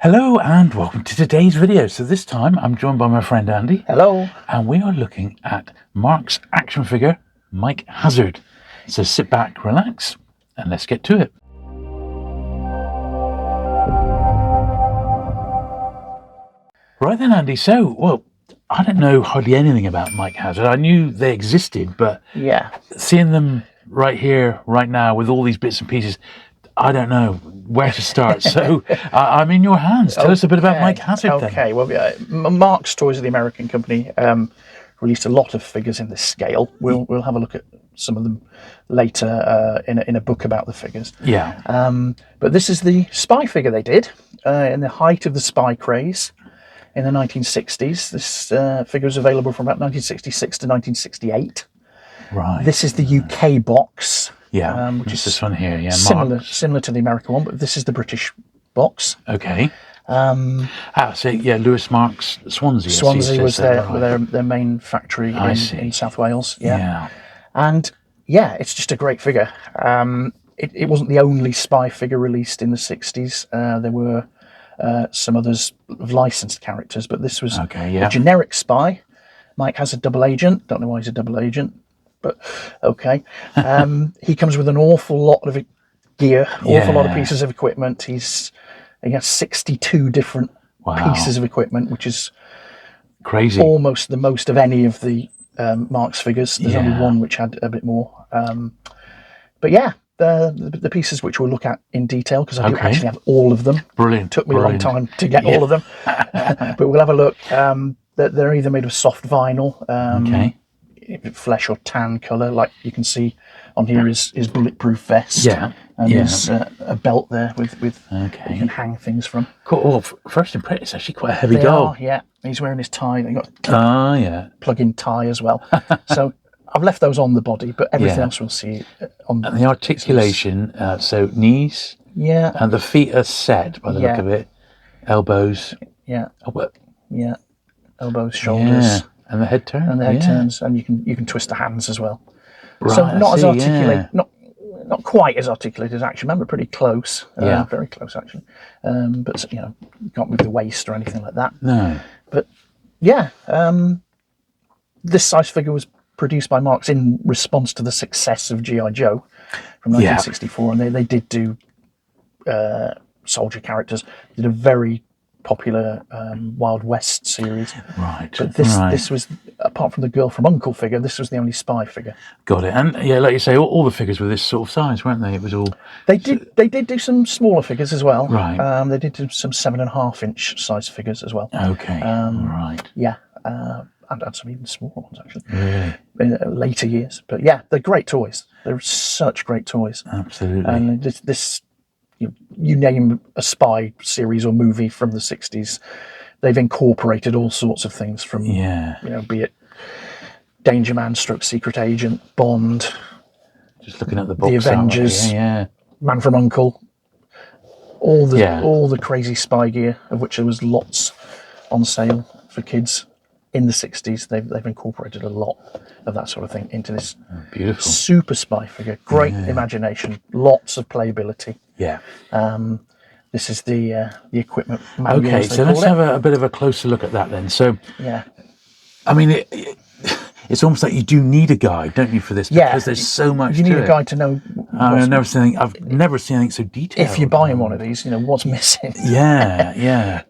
Hello and welcome to today's video. So this time I'm joined by my friend Andy. Hello. And we are looking at Marx action figure Mike Hazard. So sit back, relax, and let's get to it. Right then, Andy. So, well, I don't know hardly anything about Mike Hazard. I knew they existed, but Yeah. seeing them right here, right now, with all these bits and pieces, I don't know where to start. So I'm in your hands. Tell us a bit about Mike Hazard then. Okay, well, Marx Toys of the American company released a lot of figures in this scale. We'll have a look at some of them later in a book about the figures. Yeah. But this is the spy figure they did in the height of the spy craze in the 1960s. This figure was available from about 1966 to 1968. Right. This is the UK box. Yeah, which is this one here. Yeah, similar to the American one, but this is the British box. Okay. So yeah, Lewis Marx, Swansea. Swansea was their main factory in South Wales. Yeah. And yeah, it's just a great figure. It wasn't the only spy figure released in the 60s. There were some others of licensed characters, but this was a generic spy. Mike has a double agent. Don't know why he's a double agent, but okay. He comes with an awful lot of gear, awful lot of pieces of equipment. He has 62 different pieces of equipment, which is crazy. Almost the most of any of the Marx figures. There's only one which had a bit more. But yeah, the pieces which we'll look at in detail, because I do actually have all of them. Brilliant. Took me a long time to get all of them. But we'll have a look. They're either made of soft vinyl, flesh or tan colour, like you can see on here is bulletproof vest. Yeah. And there's a belt there with you can hang things from. Cool. Well, first impression, it's actually quite a heavy doll. Yeah. He's wearing his tie. They got plug-in tie as well. So I've left those on the body, but everything else we'll see on. And the articulation, so knees. Yeah. And the feet are set by the look of it. Elbows. Yeah. Yeah. Elbows, shoulders. Yeah. And the head turn. And the head turns, and you can twist the hands as well. Right, so not as articulate, not quite as articulated as Action Man, but pretty close. Very close actually. But you can't move the waist or anything like that. No. But yeah, this size figure was produced by Marx in response to the success of G.I. Joe from 1964, and they did do soldier characters. They did a very popular Wild West series. Right. But this was, apart from the Girl from U.N.C.L.E. figure, this was the only spy figure. Got it. And yeah, like you say, all the figures were this sort of size, weren't they? It was all. They did do some smaller figures as well. Right. They did do some 7.5-inch size figures as well. Okay. Right. Yeah. And some even smaller ones actually. Really? In later years. But yeah, they're great toys. They're such great toys. Absolutely. And this you name a spy series or movie from the 60s, they've incorporated all sorts of things from, be it Danger Man, Secret Agent, Bond. Just looking at the box. The Avengers. Man from U.N.C.L.E. All the crazy spy gear, of which there was lots on sale for kids in the 60s. They've incorporated a lot of that sort of thing into this beautiful super spy figure. Great imagination, lots of playability. Yeah. This is the equipment manual. Okay, so let's have a bit of a closer look at that then. So, I mean, it's almost like you do need a guide, don't you, for this? Because there's so much. You need a guide to know. I've never seen anything so detailed. If you're buying one of these, what's missing. Yeah.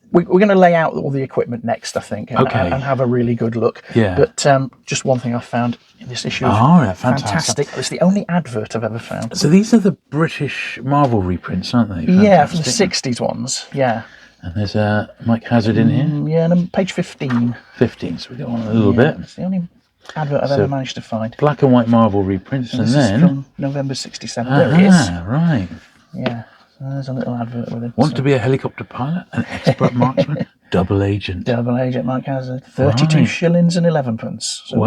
We're going to lay out all the equipment next, I think, and have a really good look. Yeah. But just one thing I found in this issue fantastic. It's the only advert I've ever found. So these are the British Marvel reprints, aren't they? Yeah, from the 60s ones, yeah. And there's Mike Hazard in here. Yeah, and page 15. 15, so we got on a little bit. It's the only advert I've ever managed to find. Black and white Marvel reprints, and then... Is from November 67. There it is. Right. Yeah. There's a little advert with him. Want to be a helicopter pilot, an expert marksman, double agent. Double agent Mike Hazard. 32 shillings and 11 pence. So it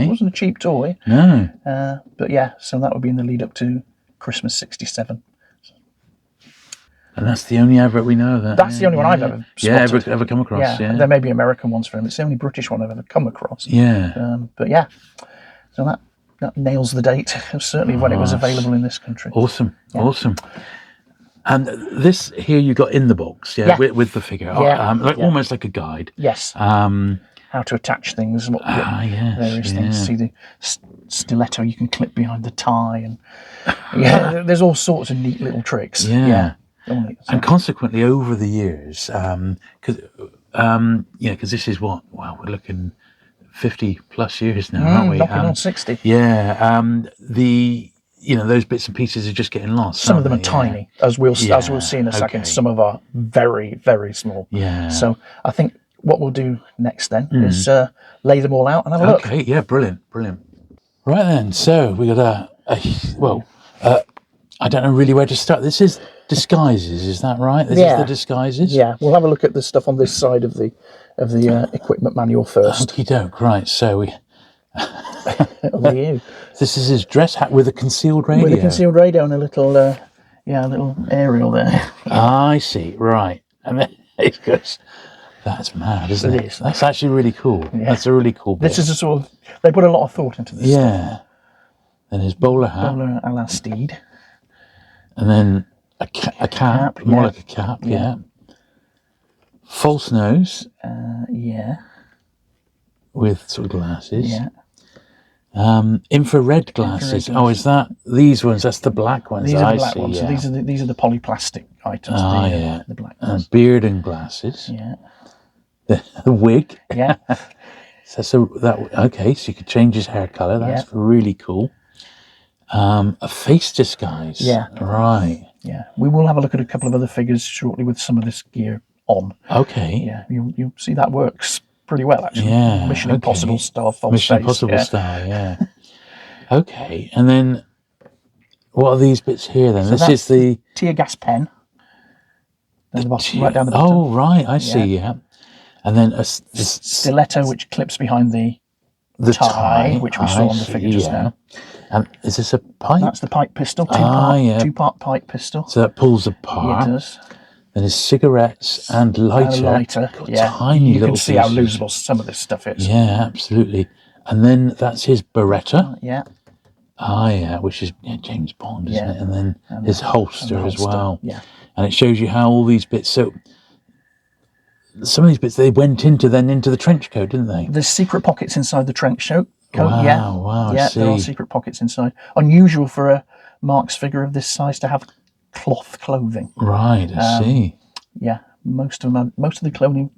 wasn't a cheap toy. No. But yeah, so that would be in the lead up to Christmas 67. And that's the only advert we know of that. That's the only one I've ever spotted. ever come across. Yeah. There may be American ones for him. It's the only British one I've ever come across. Yeah. But yeah, so that nails the date, certainly when it was available in this country. Awesome. And this here you got in the box, with the figure, almost like a guide. Yes. How to attach things, various things. See the stiletto you can clip behind the tie, and there's all sorts of neat little tricks. And consequently, over the years, because this is what we're looking 50 plus years now, aren't we? Knocking on 60. Yeah. Those bits and pieces are just getting lost. Some of them are tiny, as we'll see in a second. Some of are very, very small. Yeah. So I think what we'll do next then is lay them all out and have a look. Okay. Yeah. Brilliant. Right then. So we got I don't know really where to start. This is disguises. Is that right? This is the disguises. Yeah. We'll have a look at the stuff on this side of the equipment manual first. Okie doke. Right. So we. Over you. This is his dress hat with a concealed radio. With a concealed radio and a little aerial there. I see. Right. And then it goes. That's mad, isn't it? It is. That's actually really cool. Yeah. That's a really cool bit. This is a sort of... They put a lot of thought into this stuff. Then his bowler hat. Bowler a la Steed. And then a cap. More like a cap, False nose. With sort of glasses. Yeah. Infrared glasses. Oh, is that these ones? That's the black ones. These are the black ones. Yeah. So these are the polyplastic items. The black ones. And beard and glasses. Yeah. The wig. Yeah. So you could change his hair color. That's really cool. A face disguise. Yeah. Right. Yeah. We will have a look at a couple of other figures shortly with some of this gear on. Okay. Yeah. You'll see that works pretty well, actually. Yeah. Mission Impossible style false Mission face. Impossible style, yeah. Okay. And then what are these bits here then? So this is the tear gas pen. Down the bottom, right down the bottom. Oh, right. I see, yeah. And then a stiletto which clips behind the tie, which we saw on the figure just now. And is this a pipe? That's the pipe pistol, two-part pipe pistol. So that pulls apart. Yeah, it does. Then his cigarettes and lighter. Tiny you little can see how losable some of this stuff is. Yeah, absolutely. And then that's his Beretta. Yeah. Which is James Bond, isn't it? And then his holster as well. Yeah. And it shows you how all these bits. So some of these bits they went into the trench coat, didn't they? There's secret pockets inside the trench coat. Wow, yeah, there are secret pockets inside. Unusual for a Marx figure of this size to have cloth clothing. Right, I see. Yeah, most of the clothing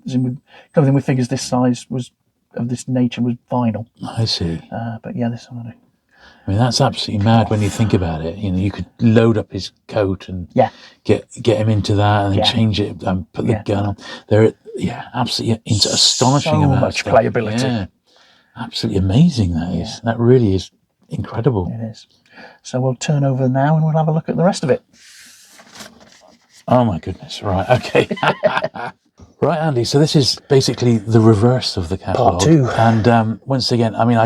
with figures this size of this nature was vinyl. I see. But yeah, this one. I mean, that's absolutely mad when you think about it. You could load up his coat and get him into that, and then change it and put the gun on. There, absolutely astonishing amount of much stuff. playability. Yeah, absolutely amazing. That is. That really is incredible. It is. So we'll turn over now and we'll have a look at the rest of it. Oh my goodness! Right, okay. Right, Andy. So this is basically the reverse of the catalogue. Part 2. And once again, I mean,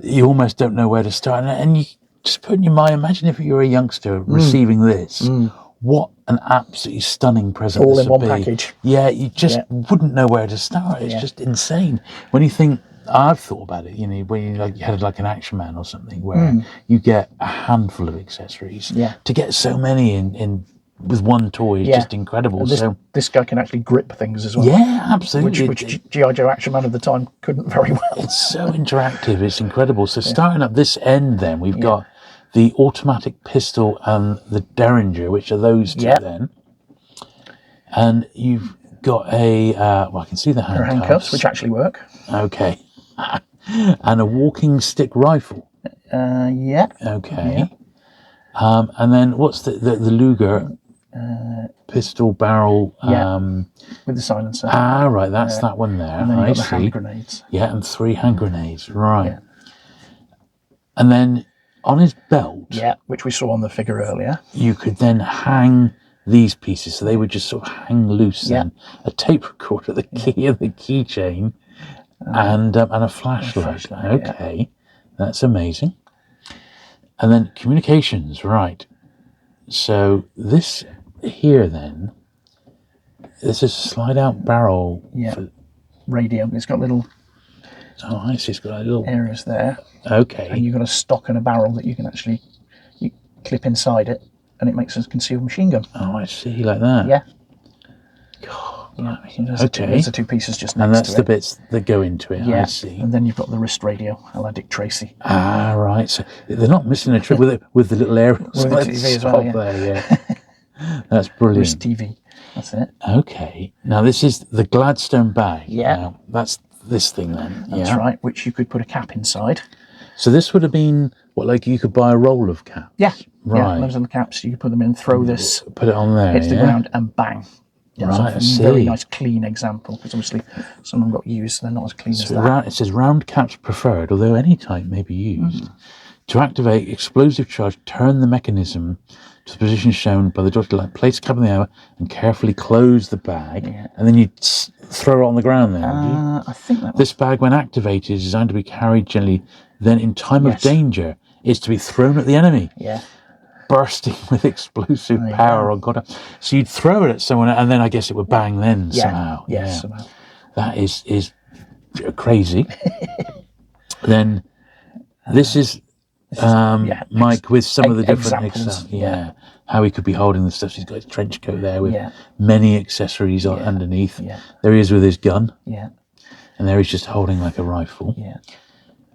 you almost don't know where to start. And you just put in your mind, imagine if you were a youngster receiving this, what an absolutely stunning present all this in would one be. package. Yeah, you just wouldn't know where to start. It's just insane. When you think, I've thought about it, when you had like an Action Man or something where you get a handful of accessories. To get so many in with one toy is just incredible. This guy can actually grip things as well. Yeah, absolutely. Which G.I. Joe Action Man of the time couldn't very well. It's so interactive. It's incredible. So starting at this end then, we've got the automatic pistol and the Derringer, which are those two then. And you've got I can see the handcuffs. Which actually work. Okay. And a walking stick rifle. Yeah. Okay. And then what's the Luger pistol barrel? With the silencer. Right, that's that one there. And then you've got the hand grenades. Yeah, and 3 hand grenades. Right. Yeah. And then on his belt, which we saw on the figure earlier, you could then hang these pieces, so they would just sort of hang loose. Then a tape recorder, the key and the keychain, and a flashlight. Okay, that's amazing. And then communications, right? So this here then, this is a slide-out barrel. For radio. It's got little. Oh, I see. It's got a little areas there. Okay. And you've got a stock and a barrel that you can actually clip inside it, and it makes a concealed machine gun. Oh, I see, like that. Yeah. Yeah. Okay. There's the two pieces just next to it. And that's the bits that go into it, yeah. I see. And then you've got the wrist radio, a la Dick Tracy. Ah, right. So they're not missing a trick with the little aerials with the TV as well, there, That's brilliant. Wrist TV, that's it. Okay. Now, this is the Gladstone bag. Yeah. Now, that's this thing then. That's right, which you could put a cap inside. So this would have been, like you could buy a roll of caps? Yeah. Right. Yeah, loads of the caps. You could put them in, throw this. Put it on there, hits the ground and bang. Yeah, right, I see. Very nice, clean example, because obviously some of them got used, so they're not as clean as that. It says round caps preferred, although any type may be used. To activate explosive charge, turn the mechanism to the position shown by the dotted line. Place the cap in the air and carefully close the bag, and then you throw it on the ground there. I think that This bag, when activated, is designed to be carried gently. Then, in time of danger, is to be thrown at the enemy. Yeah. Bursting with explosive power. Oh God! So you'd throw it at someone, and then I guess it would bang. Then somehow. Yes, somehow. That is crazy. Then this is Mike with some of the different examples. How he could be holding the stuff. He's got his trench coat there with many accessories underneath. Yeah. There he is with his gun. Yeah. And there he's just holding like a rifle. Yeah.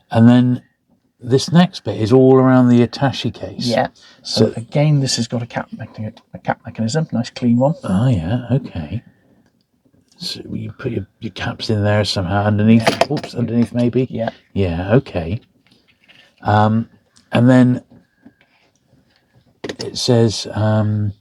And then this next bit is all around the attaché case. Yeah. So again, this has got a cap mechanism, nice clean one. Oh yeah, okay. So you put your caps in there somehow underneath. Oops, underneath maybe. Yeah. Yeah. Okay. And then it says, you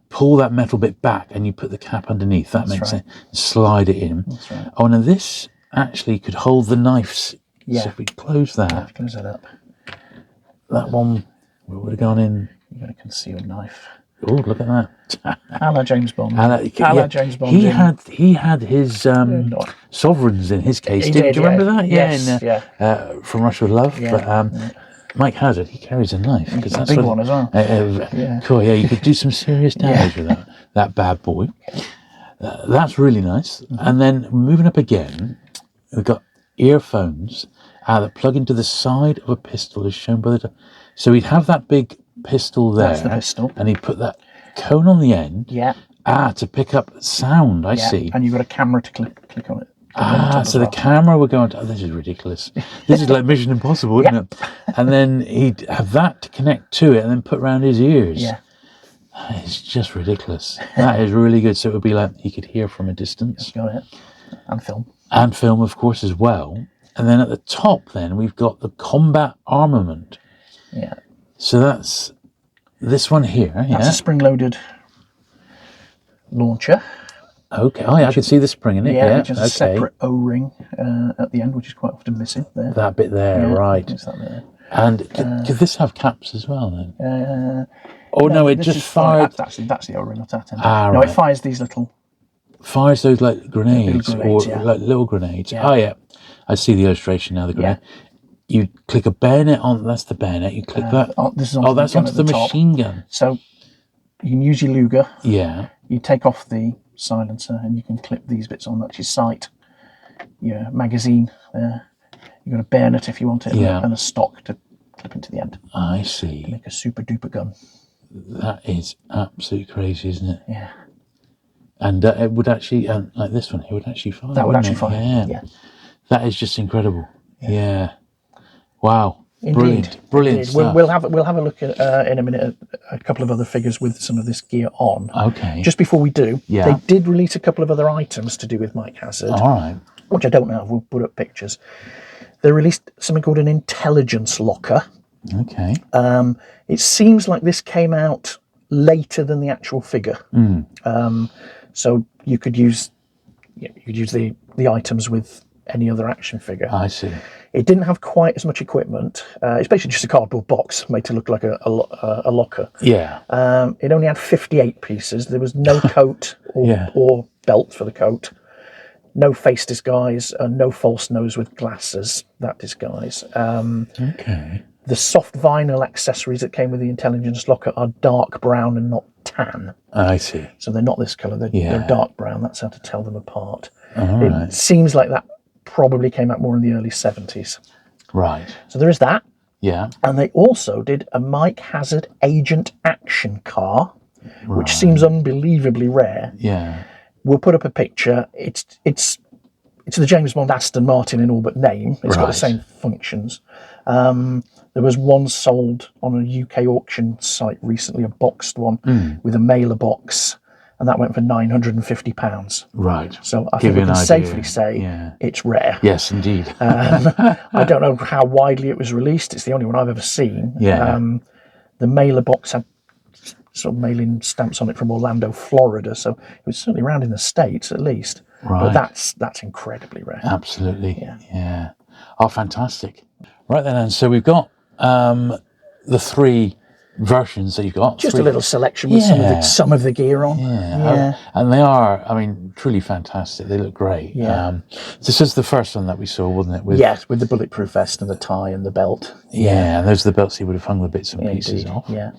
pull that metal bit back and you put the cap underneath. That makes sense. Slide it in. That's right. Oh, now this actually could hold the knives. Yeah. So if we close that, close that up. That one would have gone in. You've got a concealed knife. Oh, look at that! A la James Bond. James Bond. He had his sovereigns in his case. Do you remember that? Yes, From Russia with Love. Yeah. But Mike Hazard, he carries a knife because that's a big one as well. Cool. Yeah, you could do some serious damage with that bad boy. That's really nice. Mm-hmm. And then moving up again, we've got earphones that plug into the side of a pistol, as shown by the. So we'd have that big pistol there. That's the pistol. And he'd put that cone on the end. Yeah. To pick up sound. I see. And you've got a camera to click on it. So the camera would go on. Oh, this is ridiculous. This is like Mission Impossible, isn't it? And then he'd have that to connect to it, and then put around his ears. Yeah. It's just ridiculous. That is really good. So it would be like he could hear from a distance. Got it. And film. And film, of course, as well. And then at the top, then we've got the combat armament. Yeah. So that's this one here. That's a spring-loaded launcher. Okay. Oh, yeah, I can see the spring in it. Yeah, which has a separate O-ring at the end, which is quite often missing there. That bit there, right. That there. And could this have caps as well, then? No, it just fired. That's the O-ring, not that end. No, it fires these little... Fires those like grenades, like little grenades. Yeah. Oh, yeah. I see the illustration now, the grenade. You click a bayonet on, that's the bayonet. You click that. That's onto the machine gun. So you can use your Luger. Yeah. You take off the silencer and you can clip these bits on. That's your sight, your magazine there. You've got a bayonet if you want it, and a stock to clip into the end. I see. To make a super duper gun. That is absolutely crazy, isn't it? Yeah. And it would actually, like this one, it would actually fire. That would actually fire. Yeah. That is just incredible. Yeah. Wow. Indeed. Brilliant stuff. We'll have a look at in a minute at a couple of other figures with some of this gear on. Okay. Just before we do, they did release a couple of other items to do with Mike Hazard. All right. Which I don't know. We'll put up pictures. They released something called an intelligence locker. Okay. It seems like this came out later than the actual figure. So you could use the items with any other action figure. I see. It didn't have quite as much equipment. It's basically just a cardboard box made to look like a locker. Yeah. It only had 58 pieces. There was no coat or belt for the coat. No face disguise, no false nose with glasses, that disguise. Okay. The soft vinyl accessories that came with the intelligence locker are dark brown and not tan. I see. So they're not this colour, they're dark brown. That's how to tell them apart. Right. It seems like that probably came out more in the early 70s. Right. So there is that. Yeah. And they also did a Mike Hazard Agent Action car, which seems unbelievably rare. Yeah. We'll put up a picture. It's the James Bond Aston Martin in all but name. It's got the same functions. There was one sold on a UK auction site recently, a boxed one with a mailer box, and that went for £950. Right. So I think we can safely say it's rare. Yes, indeed. I don't know how widely it was released. It's the only one I've ever seen. Yeah. The mailer box had sort of mailing stamps on it from Orlando, Florida, so it was certainly around in the States at least. Right. But that's incredibly rare. Absolutely. Yeah. Oh, fantastic. Right then, and so we've got the 3 versions that you've got. Just a little selection with some of the gear on. Yeah. And they are, I mean, truly fantastic. They look great. Yeah. This is the first one that we saw, wasn't it? Yes, with the bulletproof vest and the tie and the belt. Yeah, and those are the belts he would have hung the bits and pieces off. Yeah.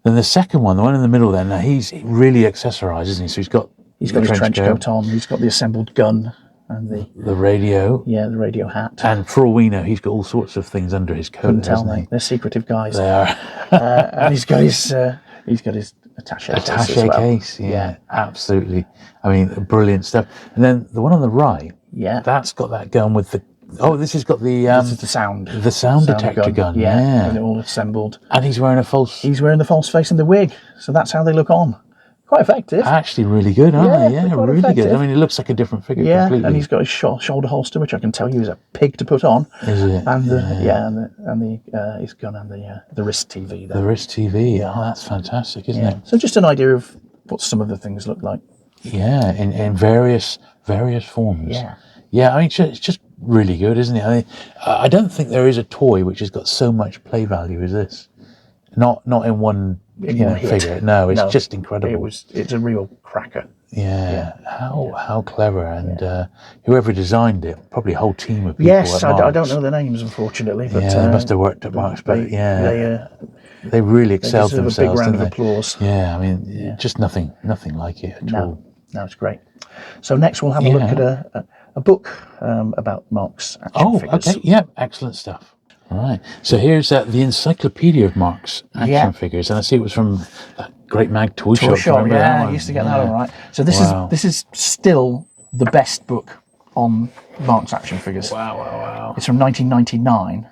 Then the second one, the one in the middle there, now he's really accessorised, isn't he? So he's got his trench coat on, he's got the assembled gun and the radio. Yeah, the radio hat. And for all we know, he's got all sorts of things under his coat. Couldn't tell, mate. They're secretive guys. They are. And he's got his attaché case. Yeah, absolutely. I mean, brilliant stuff. And then the one on the right, that's got that gun with the. Oh, this has got the. This is the sound detector gun. Yeah, and it all assembled. And he's wearing the false face and the wig, so that's how they look on. Quite effective. Actually, really good, aren't they? Yeah, really effective. good. I mean, it looks like a different figure. Yeah, completely. And he's got his shoulder holster, which I can tell you is a pig to put on. Is it? And his gun and the wrist TV. There. The wrist TV. Oh, that's fantastic, isn't it? So just an idea of what some of the things look like. Yeah, in various forms. Yeah. Yeah, I mean, it's just really good, isn't it? I mean, I don't think there is a toy which has got so much play value as this. Not in one figure. No, it's just incredible. It's a real cracker. Yeah. How clever, and whoever designed it, probably a whole team of people. Yes, I don't know the names, unfortunately, but they must have worked at Marx. But they really excelled themselves. A big round of applause. Yeah, I mean, just nothing like it at all. No, it's great. So next we'll have a look at a book about Marx action figures. Okay, yeah, excellent stuff. All right, so here's the Encyclopedia of Marx action figures, and I see it was from that great mag Toy Shop. I used to get that all right. So this is still the best book on Marx action figures. Wow. It's from 1999.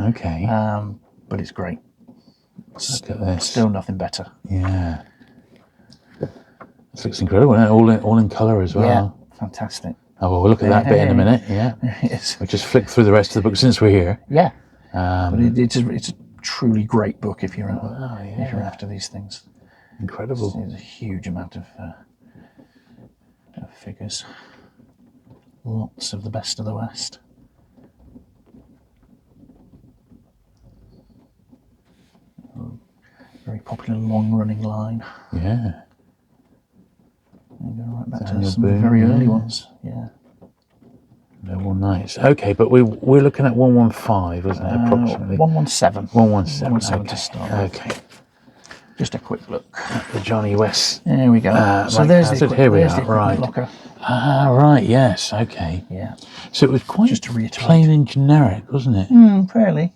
Okay. But it's great. Look at this. Still nothing better. Yeah. This looks incredible, isn't it? All in colour as well. Yeah, fantastic. Oh, well, we'll look at that bit in a minute. Yeah. Yes. We'll just flick through the rest of the book since we're here. Yeah. But it's a truly great book if you're after these things. Incredible. There's a huge amount of figures. Lots of the best of the West. Very popular long-running line. Yeah. And go right back to some very early ones. Yeah. They're all nice. Okay, but we're looking at 115, wasn't it, approximately? 117. 117 to start. Okay. Just a quick look at the Johnny West. There we go. So there's the equipment locker. Ah, right. Yes. Okay. Yeah. So it was quite just to reiterate, plain and generic, wasn't it? Fairly.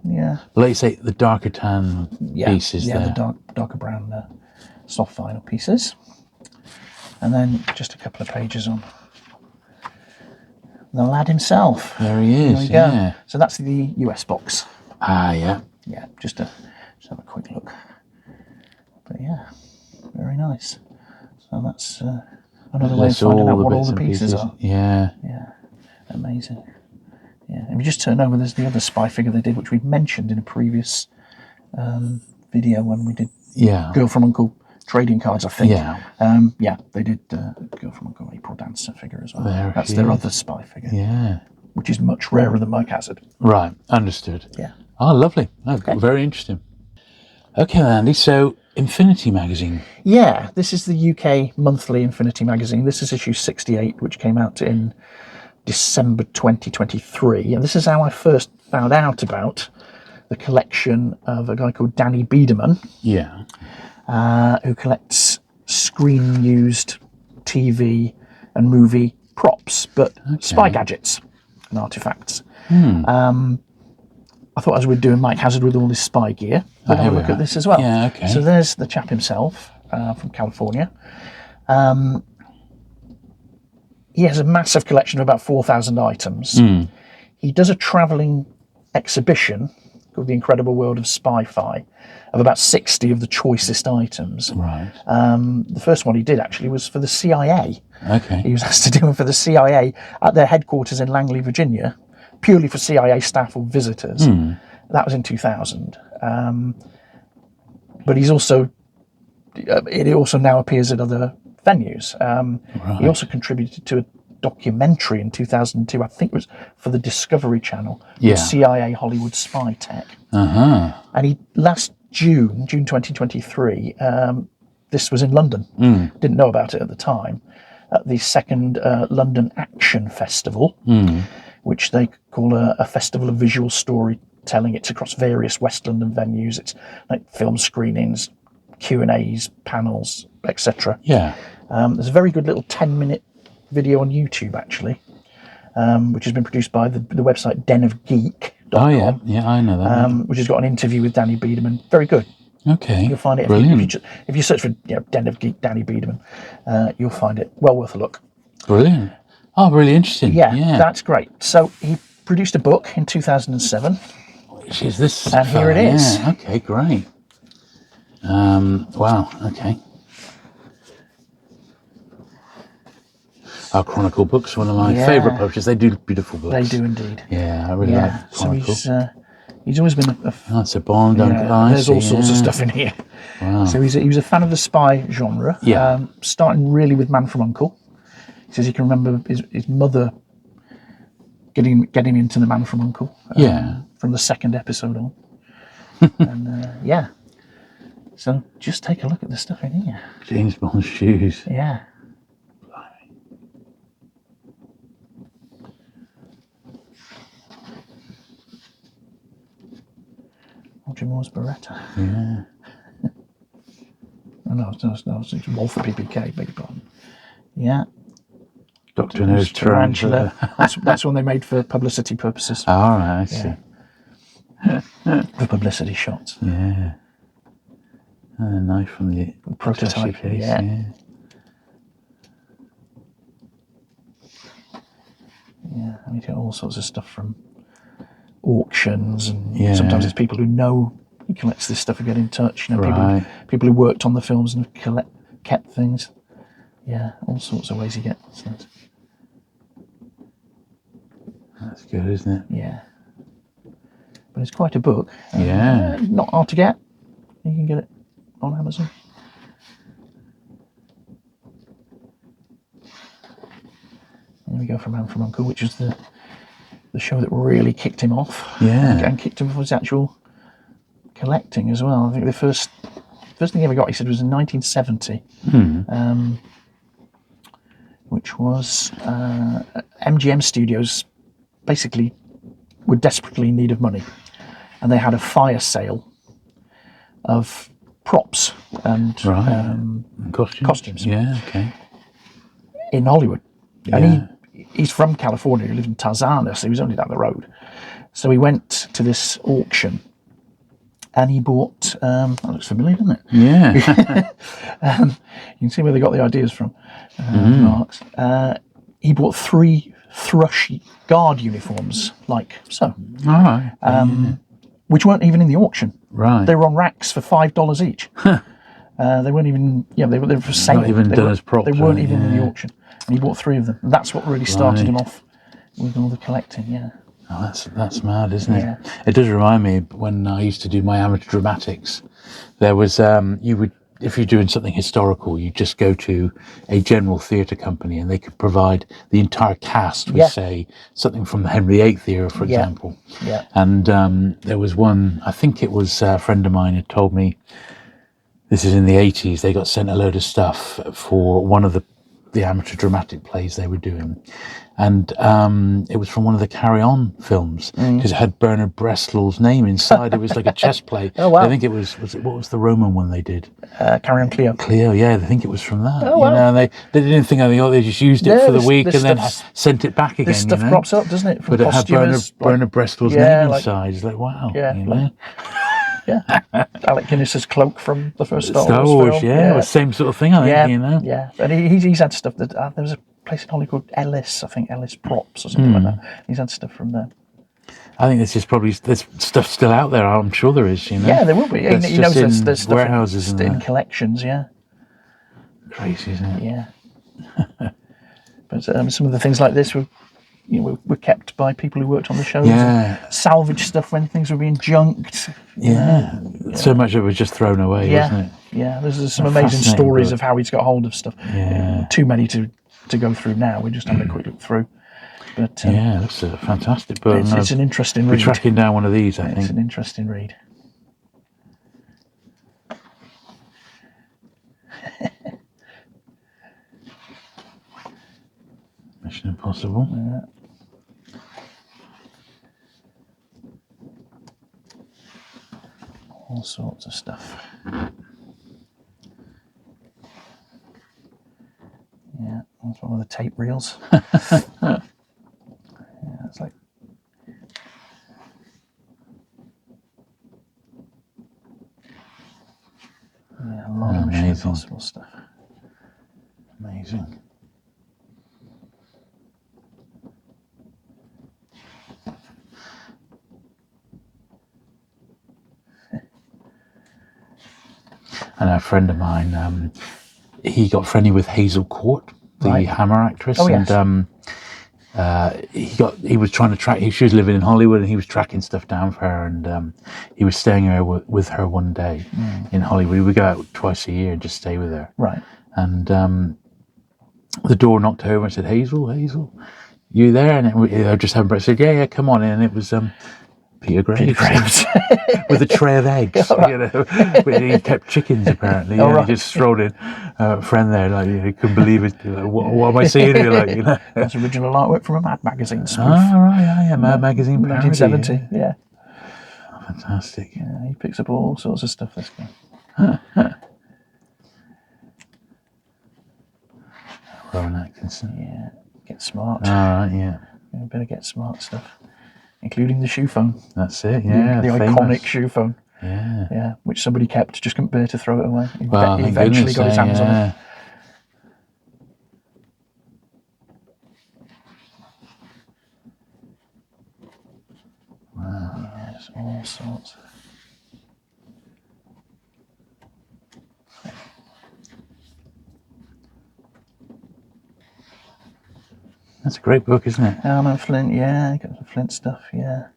Yeah. Like you say, the darker tan pieces there. Yeah, the darker brown soft vinyl pieces. And then just a couple of pages on the lad himself. There he is. There we go. So that's the US box. Ah, yeah. Yeah, just have a quick look. But yeah, very nice. So that's another way of finding out what all the pieces are. Yeah. Yeah, amazing. Yeah, and we just turn over, there's the other spy figure they did, which we've mentioned in a previous video when we did Girl from Uncle trading cards, I think. Yeah. They did Girl from Uncle April Dancer figure as well. That's their other spy figure. Yeah. Which is much rarer than Mike Hazard. Right, understood. Yeah. Oh, lovely. Oh, very interesting. Okay, Andy, so Infinity magazine. Yeah, this is the UK monthly Infinity magazine. This is issue 68, which came out in December 2023. And this is how I first found out about the collection of a guy called Danny Biederman. Yeah. Who collects screen-used TV and movie props, but spy gadgets and artifacts. I thought as we're doing Mike Hazard with all this spy gear, we'll have a look at this as well. Yeah, okay. So there's the chap himself from California. He has a massive collection of about 4,000 items. He does a travelling exhibition called The Incredible World of Spy-Fi of about 60 of the choicest items. Right. The first one he did actually was for the CIA. Okay. He was asked to do one for the CIA at their headquarters in Langley, Virginia, purely for CIA staff or visitors. That was in 2000. But he's also, it also now appears at other venues. He also contributed to a documentary in 2002, I think it was for the Discovery Channel, CIA Hollywood Spy Tech. And he last June 2023, this was in London, didn't know about it at the time, at the second London Action Festival, which they call a festival of visual storytelling. It's across various West London venues. It's like film screenings, Q&As, panels, etc. Yeah. There's a very good little 10-minute video on YouTube, actually, which has been produced by the website denofgeek.com. Oh, yeah, I know that. Which has got an interview with Danny Biederman. Very good. Okay. You'll find it Brilliant. if you search for Den of Geek Danny Biederman, you'll find it. Well worth a look. Brilliant. Oh, really interesting. Yeah, that's great. So he produced a book in 2007. Which is this? And here it is. Yeah. Okay, great. Wow. Okay. Our Chronicle books, one of my favourite publishers. They do beautiful books. They do indeed. Yeah, I really like Chronicle. So he's always been That's a Bond. there's all sorts of stuff in here. Wow. So he was a fan of the spy genre. Yeah. Starting really with Man from U.N.C.L.E. He says he can remember his mother getting into the Man from U.N.C.L.E. From the second episode on. And so just take a look at the stuff in here. James Bond shoes. Yeah. Roger Moore's Beretta. Yeah. Oh, no, it's Wolf PPK, beg your pardon. Yeah. Dr. No's Tarantula. That's one they made for publicity purposes. All right, I see. For publicity shots. Yeah. And a knife from the prototype case. Yeah, and you get all sorts of stuff from auctions, and sometimes it's people who know he collects this stuff who get in touch. People who worked on the films and have kept things. Yeah, all sorts of ways you get stuff. That's good, isn't it? Yeah. But it's quite a book. Yeah. Not hard to get. You can get it on Amazon. There we go, from Man from U.N.C.L.E., which is the show that really kicked him off. Yeah. And kicked him off his actual collecting as well. I think the first thing he ever got, he said, was in 1970. Which was MGM Studios basically were desperately in need of money. And they had a fire sale of props and costumes. Yeah, okay. In Hollywood. And he's from California. He lived in Tarzana, so he was only down the road. So he went to this auction and he bought, that looks familiar, doesn't it? Yeah. You can see where they got the ideas from, Marx. He bought 3 thrush guard uniforms, like so. All right. Which weren't even in the auction. Right. They were on racks for $5 each. They weren't even, they were for sale. Not even done as props. They weren't even in the auction. And he bought 3 of them. And that's what really started him off with all the collecting, Oh, that's mad, isn't it? Yeah. It does remind me when I used to do my amateur dramatics. There was if you're doing something historical, you just go to a general theatre company and they could provide the entire cast with, say, something from the Henry VIII era, for example. Yeah. And there was one, I think it was a friend of mine had told me, this is in the 80s, they got sent a load of stuff for one of the the amateur dramatic plays they were doing, and it was from one of the Carry On films because it had Bernard Breslau's name inside. It was like a chess play. Oh wow! I think it was what was the Roman one they did? Carry On Cleo. Cleo, yeah, I think it was from that. Oh wow! You know, and they didn't think anything of it. They just used it for the week and then sent it back again. This stuff crops up, doesn't it? From but it had Bernard Breslau's name inside. It's like wow. Yeah. You know? Yeah, Alec Guinness's cloak from the first Star Wars film. Yeah, it was the same sort of thing, I think, you know. Yeah, and he's had stuff that there was a place in Hollywood called Ellis, I think Ellis Props or something like that. He's had stuff from there. I think there's stuff still out there. I'm sure there is, you know. Yeah, there will be. He knows there's stuff warehouses in collections. Yeah, crazy, isn't it? Yeah. But some of the things like this were kept by people who worked on the shows. Yeah. Salvage stuff when things were being junked. Yeah. So much of it was just thrown away, wasn't it? Yeah. There's some amazing stories of how he's got hold of stuff. Yeah. Too many to go through now. We're just having a quick look through. But that's a fantastic book. It's an interesting read. We're tracking down one of these, I think. It's an interesting read. Mission Impossible. Yeah. All sorts of stuff. Yeah, that's one of the tape reels. Yeah, it's like a lot of Mission Impossible stuff. Amazing. And a friend of mine, he got friendly with Hazel Court, the Hammer actress, and he was trying to track. She was living in Hollywood, and he was tracking stuff down for her. And he was staying there with her one day in Hollywood. We would go out twice a year and just stay with her. Right. And the door knocked over and said, "Hazel, you there?" And I just having breakfast. I said, "Yeah, come on in." And it was Peter Graves. With a tray of eggs. You know, he kept chickens apparently. He just strolled in, friend there, like he couldn't believe it. Like, what am I seeing here? Like, you know, that's original artwork from a Mad magazine spoof. Mad magazine parody. 1970. Yeah. Oh, fantastic. Yeah, he picks up all sorts of stuff. This guy. Rowan Atkinson. Yeah. Get Smart. All right. Yeah. A bit of Get Smart stuff. Including the shoe phone. That's it, yeah. The iconic shoe phone. Yeah. Yeah, which somebody kept, just couldn't bear to throw it away. He eventually goodness, got his hands on it. Wow. Yes, all sorts. That's a great book, isn't it? Armand Flint, yeah, got some Flint stuff, yeah.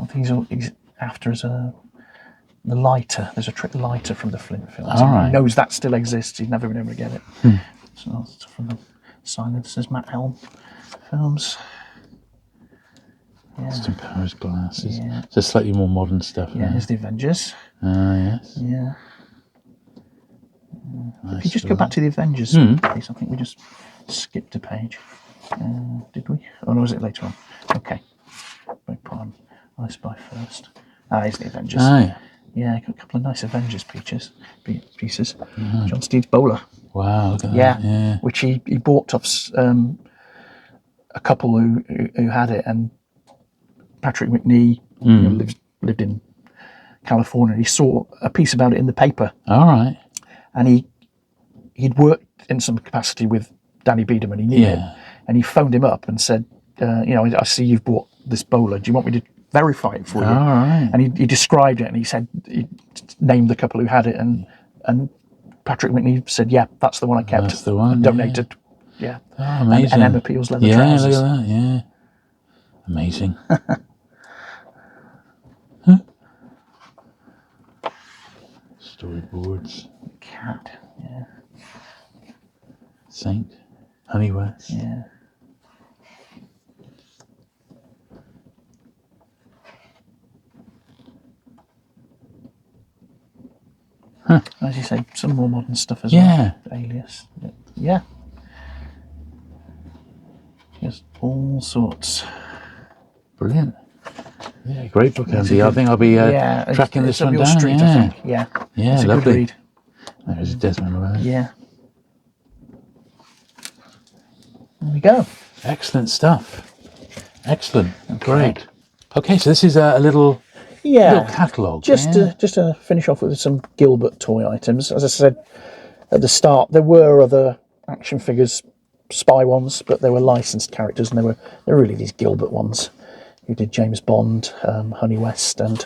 I think he's after as the lighter. There's a trick lighter from the Flint films. Right. He knows that still exists. He's never been able to get it. So it's from the Silences, Matt Helm films. Yeah. Austin Powers glasses. Yeah. So slightly more modern stuff. Yeah, here's the Avengers. Yes. Yeah. Nice. If you just go back to the Avengers, please, I think we just skipped a page. Did we? Oh, no, was it later on? Okay. Big pardon. I Spy first. Here's the Avengers. Yeah, got a couple of nice Avengers pieces. John Steed's bowler. Wow, look at that. Yeah. Which he bought off a couple who had it, and Patrick McNee lived in California. He saw a piece about it in the paper. All right. And he'd worked in some capacity with Danny Biederman. He knew him. And he phoned him up and said, I see you've bought this bowler. Do you want me to verify it for you? All right. And he described it, and he said he named the couple who had it, and Patrick McNee said, "Yeah, that's the one I kept." That's the one. And donated. Yeah. Oh, amazing. And Emma Peel's leather trousers. Yeah, look at that. Yeah. Amazing. Storyboards. Cat. Yeah. Saint. Honeyworth. Yeah. As you say, some more modern stuff as well. Alias. Yeah. There's all sorts. Brilliant. Yeah, great book, Andy. I think I'll be tracking this one down. Street, I think. Yeah, yeah, it's a lovely. good read. There's Desmond Road. Yeah. There we go. Excellent stuff. Excellent. Great. Okay, so this is a little catalogue. Just to finish off with some Gilbert toy items. As I said at the start, there were other action figures, spy ones, but they were licensed characters, and they were really these Gilbert ones. Who did James Bond, Honey West, and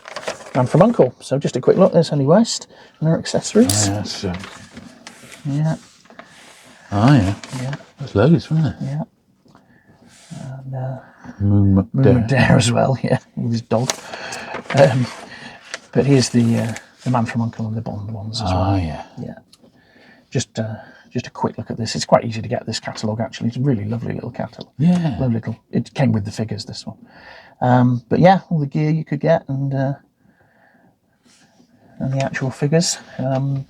Man from U.N.C.L.E. So just a quick look. There's Honey West and her accessories. Yeah. Oh yeah. There's loads, wasn't there? Yeah. And Moon McDare as well. Yeah, with his dog. But here's the Man from U.N.C.L.E. and the Bond ones as well. Oh yeah. Yeah. Just a quick look at this. It's quite easy to get this catalogue, actually. It's a really lovely little catalogue. Yeah. Lovely little. It came with the figures, this one. But yeah, all the gear you could get and the actual figures. I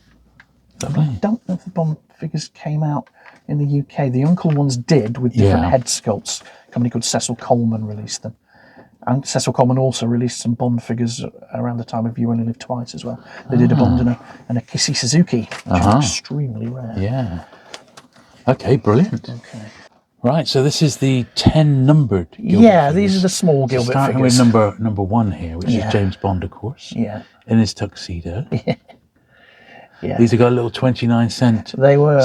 don't know if the Bond figures came out in the UK. The U.N.C.L.E. ones did, with different head sculpts. A company called Cecil Coleman released them. And Cecil Coleman also released some Bond figures around the time of You Only Live Twice as well. They did a Bond and a Kissy Suzuki, which are extremely rare. Yeah. Okay, brilliant. Okay. Right, so this is the 10 numbered Gilbert figures. These are the small Gilbert starting figures. with number 1 here, which is James Bond, of course. Yeah. In his tuxedo. Yeah. These have got a little 29-cent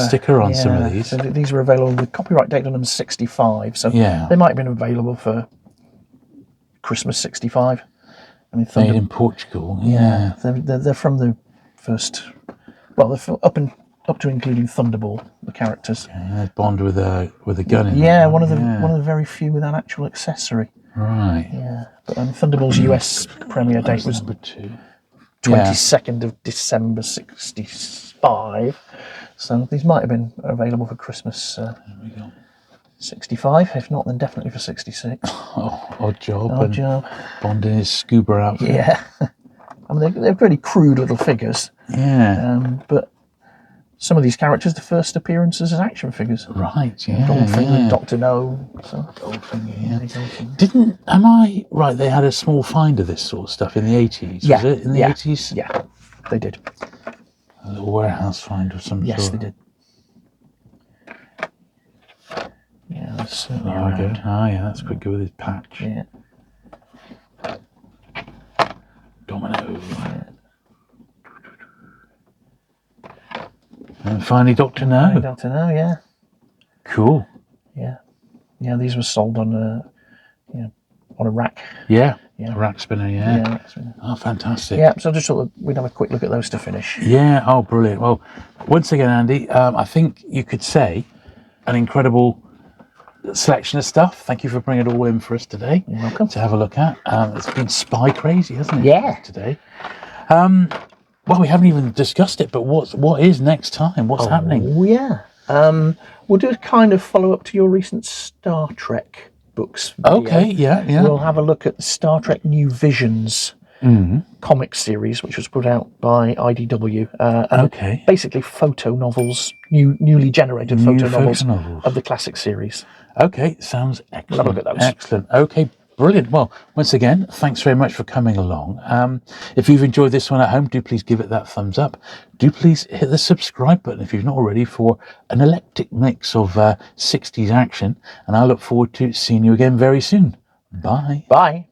sticker on some of these. So these were available with copyright date on them 65. So they might have been available for Christmas 65. I mean, made in Portugal. Yeah. They're from the first. Well, they're up to including Thunderball, the characters. Yeah, Bond with a gun in. Yeah, one of the very few with an actual accessory. Right. Yeah, but Thunderball's US premiere date was number 2. 22nd of December 65. So these might have been available for Christmas 65. If not, then definitely for 66. Oh, odd job. Odd job. Bond in his scuba outfit. Yeah. I mean, they're pretty crude little figures. Yeah. But some of these characters, the first appearances as action figures. Right, yeah. Goldfinger, Dr. No. So. Goldfinger, yeah. Am I right? They had a small find of this sort of stuff in the 80s. Yeah. Was it in the 80s? Yeah, they did. A little warehouse find of some sort. Yes, they did. Yeah, that's certainly good. Oh, yeah, that's quite good with his patch. Yeah. Domino. Yeah. And finally, Dr. No. Dr. No, yeah. Cool. Yeah. Yeah, these were sold on a rack. Yeah. A rack spinner, rack spinner. Oh, fantastic. Yeah, so just thought we'd have a quick look at those to finish. Yeah, oh, brilliant. Well, once again, Andy, I think you could say an incredible selection of stuff. Thank you for bringing it all in for us today. You're welcome. To have a look at. It's been spy crazy, hasn't it? Yeah. Today. Well, we haven't even discussed it, but what is next time? What's happening? Oh, yeah. We'll do a kind of follow-up to your recent Star Trek books video. Okay, yeah. We'll have a look at the Star Trek New Visions comic series, which was put out by IDW. And basically photo novels, newly generated photo novels of the classic series. Okay, sounds excellent. We'll have a look at those. Excellent. Okay, brilliant. Well, once again, thanks very much for coming along. If you've enjoyed this one at home, do please give it that thumbs up. Do please hit the subscribe button if you've not already for an eclectic mix of 60s action. And I look forward to seeing you again very soon. Bye. Bye.